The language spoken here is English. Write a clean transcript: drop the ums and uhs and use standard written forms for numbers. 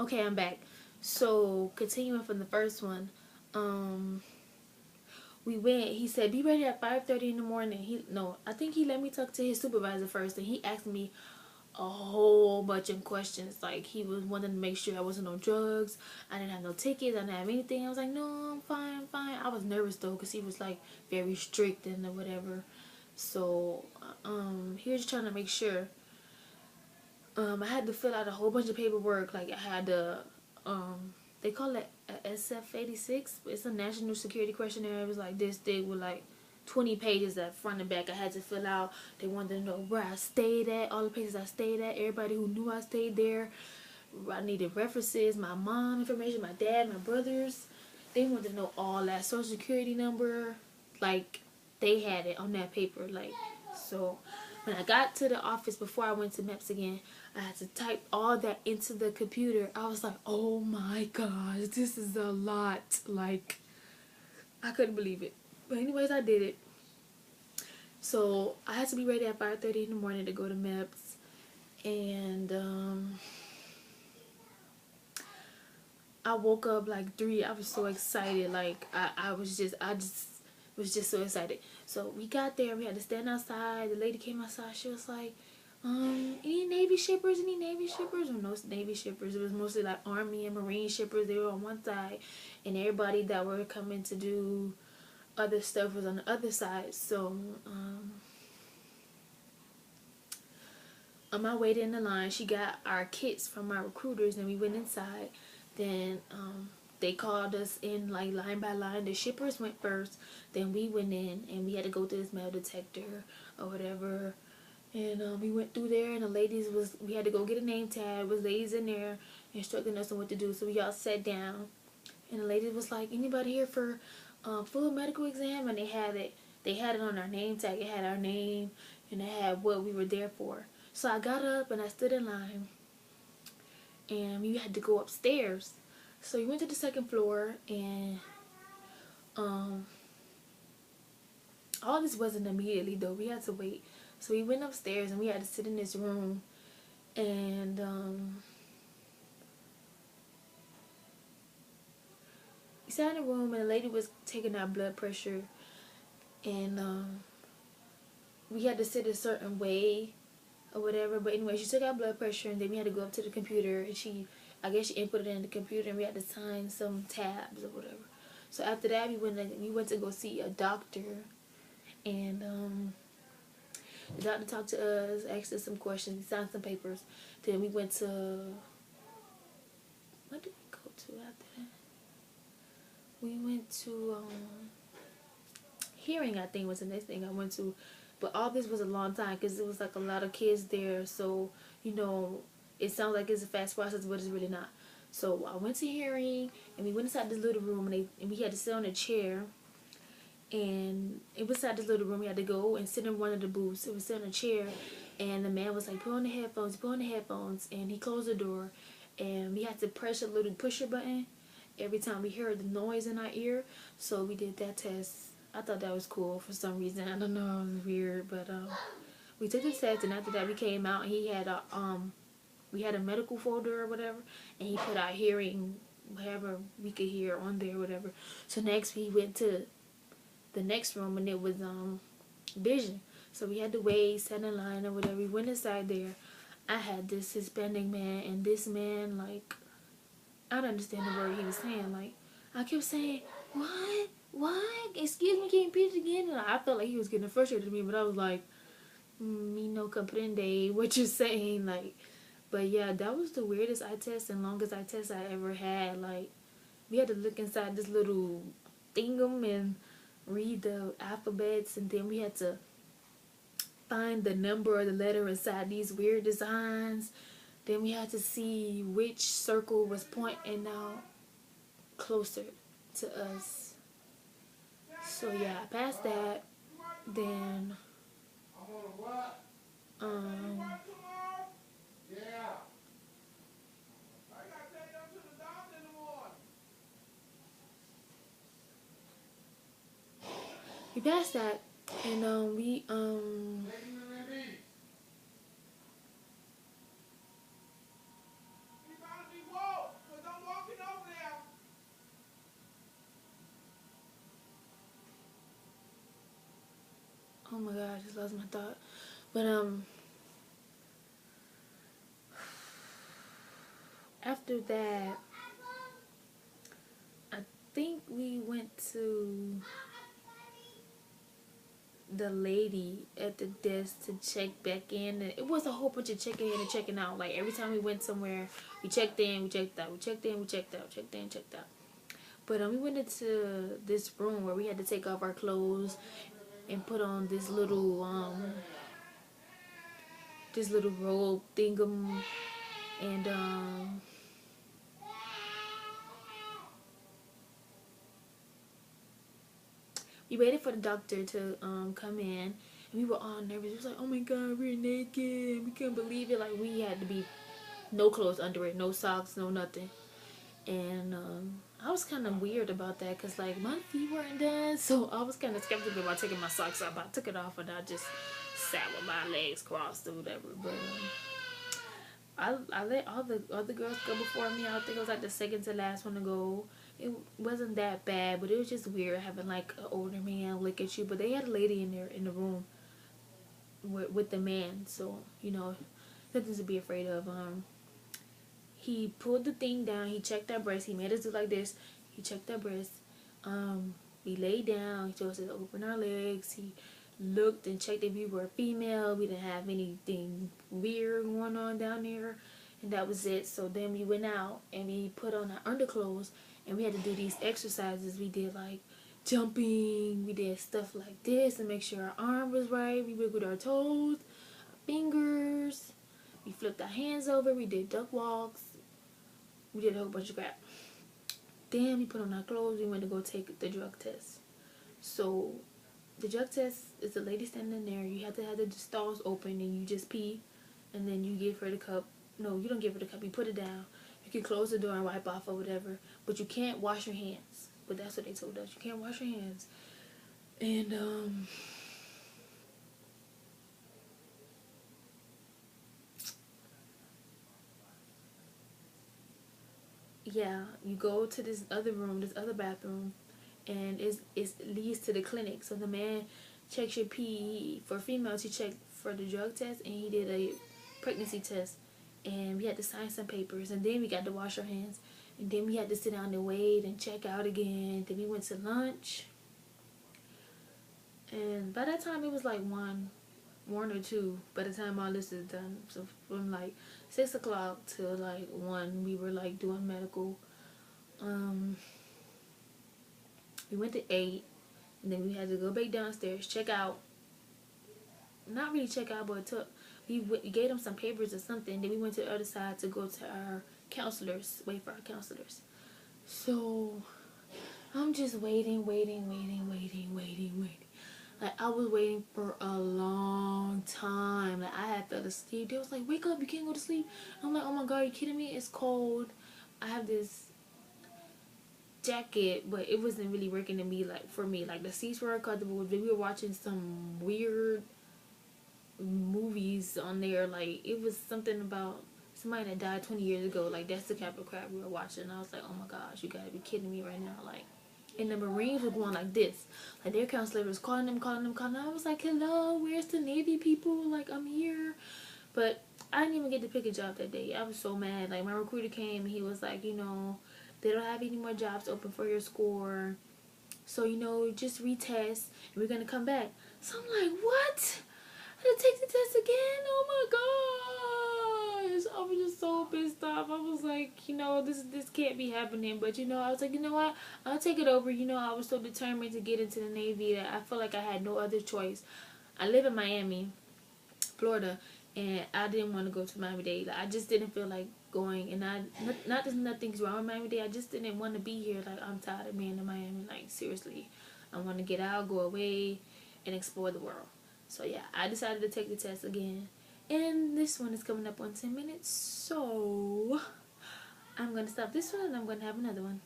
Okay, I'm back. So continuing from the first one, we went. He said, "Be ready at 5:30 in the morning." I think he let me talk to his supervisor first, and he asked me a whole bunch of questions. Like he was wanting to make sure I wasn't on drugs. I didn't have no tickets. I didn't have anything. I was like, "No, I'm fine, I'm fine." I was nervous though because he was like very strict and whatever. So he was just trying to make sure. I had to fill out a whole bunch of paperwork. Like I had to, they call it a SF-86. It's a national security questionnaire. It was like this thick with like 20 pages at front and back. I had to fill out. They wanted to know where I stayed at, all the places I stayed at, everybody who knew I stayed there. I needed references, my mom information, my dad, my brothers. They wanted to know all that social security number. Like they had it on that paper. Like so when I got to the office before I went to MEPS again, I had to type all that into the computer. I was like, oh my gosh, this is a lot. Like, I couldn't believe it. But anyways, I did it. So I had to be ready at 5:30 in the morning to go to MEPS. And I woke up like 3. I was so excited. Like, I just was just so excited. So we got there. We had to stand outside. The lady came outside. She was like, any Navy shippers? Any Navy shippers? Or no Navy shippers. It was mostly like Army and Marine shippers. They were on one side, and everybody that were coming to do other stuff was on the other side. So on my way in the line, she got our kits from our recruiters, and we went inside. Then they called us in like line by line. The shippers went first, then we went in, and we had to go through this metal detector or whatever. And we went through there, and we had to go get a name tag. Was ladies in there instructing us on what to do. So we all sat down, and the lady was like, "Anybody here for full medical exam?" And they had it. They had it on our name tag. It had our name, and it had what we were there for. So I got up and I stood in line, and we had to go upstairs. So we went to the second floor, and um, all this wasn't immediately though. We had to wait. So we went upstairs, and we had to sit in this room, and we sat in a room, and the lady was taking our blood pressure, and we had to sit a certain way or whatever. But anyway, she took our blood pressure, and then we had to go up to the computer, and I guess she input it in the computer, and we had to sign some tabs or whatever. So after that, we went to go see a doctor, and the doctor talked to us, asked us some questions, signed some papers. Then we went to, what did we go to after that? We went to hearing, I think, was the next thing I went to. But all this was a long time because it was like a lot of kids there. So, it sounds like it's a fast process, but it's really not. So I went to hearing, and we went inside this little room, and we had to sit on a chair. And it was inside this little room. We had to go and sit in one of the booths. It was sit on a chair, and the man was like, put on the headphones, and he closed the door, and we had to press a little pusher button every time we heard the noise in our ear. So we did that test. I thought that was cool for some reason. I don't know, it was weird, but we took the test, and after that we came out, and we had a medical folder or whatever, and he put our hearing, whatever we could hear on there or whatever. So next we went to the next room, and it was vision. So we had to wait, stand in line or whatever. We went inside there. I had this Hispanic man, and this man, like, I don't understand the word he was saying. Like, I kept saying, what, excuse me, can you repeat it again? And I felt like he was getting frustrated with me, but I was like, me no comprende what you're saying. Like, but yeah, that was the weirdest eye test and longest eye test I ever had. Like, we had to look inside this little thingum and read the alphabets, and then we had to find the number or the letter inside these weird designs. Then we had to see which circle was pointing out closer to us. So yeah, I passed that. Then we passed that, and we I just lost my thought. But after that, I think we went to the lady at the desk to check back in. And it was a whole bunch of checking in and checking out. Like every time we went somewhere, we checked in, we checked out, we checked in, we checked out, checked in, checked out. But we went into this room where we had to take off our clothes and put on this little robe thingum, and we waited for the doctor to come in. And we were all nervous. It was like, oh my god, we're naked. We couldn't believe it. Like, we had to be no clothes under it, no socks, no nothing. And I was kind of weird about that because, like, my feet weren't done. So I was kind of skeptical about taking my socks off. I took it off and I just sat with my legs crossed or whatever. But I let all the other girls go before me. I think it was like the second to last one to go. It wasn't that bad, but it was just weird having like an older man look at you. But they had a lady in there in the room with the man, so you know, nothing to be afraid of. He pulled the thing down. He checked our breasts. He made us do like this. He checked our breasts. We laid down. He told us to open our legs. He looked and checked if we were female. We didn't have anything weird going on down there, and that was it. So then we went out and we put on our underclothes, and we had to do these exercises. We did like jumping. We did stuff like this to make sure our arm was right. We wiggled our toes, our fingers. We flipped our hands over. We did duck walks. We did a whole bunch of crap. Then we put on our clothes. We went to go take the drug test. So the drug test is the lady standing there. You have to have the stalls open and you just pee. And then you give her the cup. No, you don't give her the cup. You put it down. You can close the door and wipe off or whatever. But you can't wash your hands. But that's what they told us. You can't wash your hands. And yeah, you go to this other room, this other bathroom, and it leads to the clinic. So the man checks your pee. For females, he checked for the drug test, and he did a pregnancy test. And we had to sign some papers, and then we got to wash our hands, and then we had to sit down and wait and check out again. Then we went to lunch, and by that time it was like one or two. By the time all this is done, so from like 6 o'clock to like 1, we were like doing medical. We went to 8, and then we had to go back downstairs, check out. Not really check out, but we gave them some papers or something. Then we went to the other side to go to our counselors, wait for our counselors. So I'm just waiting. Like, I was waiting for a long time. Like, I had fell asleep. They was like, wake up, you can't go to sleep. I'm like, oh my god, are you kidding me? It's cold. I have this jacket, but it wasn't really working to me, like, for me. Like, the seats were uncomfortable. We were watching some weird movies on there. Like, it was something about somebody that died 20 years ago. Like, that's the type of crap we were watching. And I was like, oh my gosh, you gotta be kidding me right now. Like, and the Marines were going like this. Like, their counselor was calling them. I was like, hello, where's the Navy people? Like, I'm here. But I didn't even get to pick a job that day. I was so mad. Like, my recruiter came and he was like, you know, they don't have any more jobs open for your score. So, you know, just retest and we're going to come back. So I'm like, what? I had to take the test again? Oh my gosh. I was just so pissed off. I was like, you know, this can't be happening. But, you know, I was like, you know what? I'll take it over. You know, I was so determined to get into the Navy that I felt like I had no other choice. I live in Miami, Florida, and I didn't want to go to Miami-Dade. Like, I just didn't feel like going. And not that nothing's wrong with Miami-Dade. I just didn't want to be here. Like, I'm tired of being in Miami. Like, seriously. I want to get out, go away, and explore the world. So, yeah, I decided to take the test again. And this one is coming up on 10 minutes. So, I'm going to stop this one and I'm going to have another one.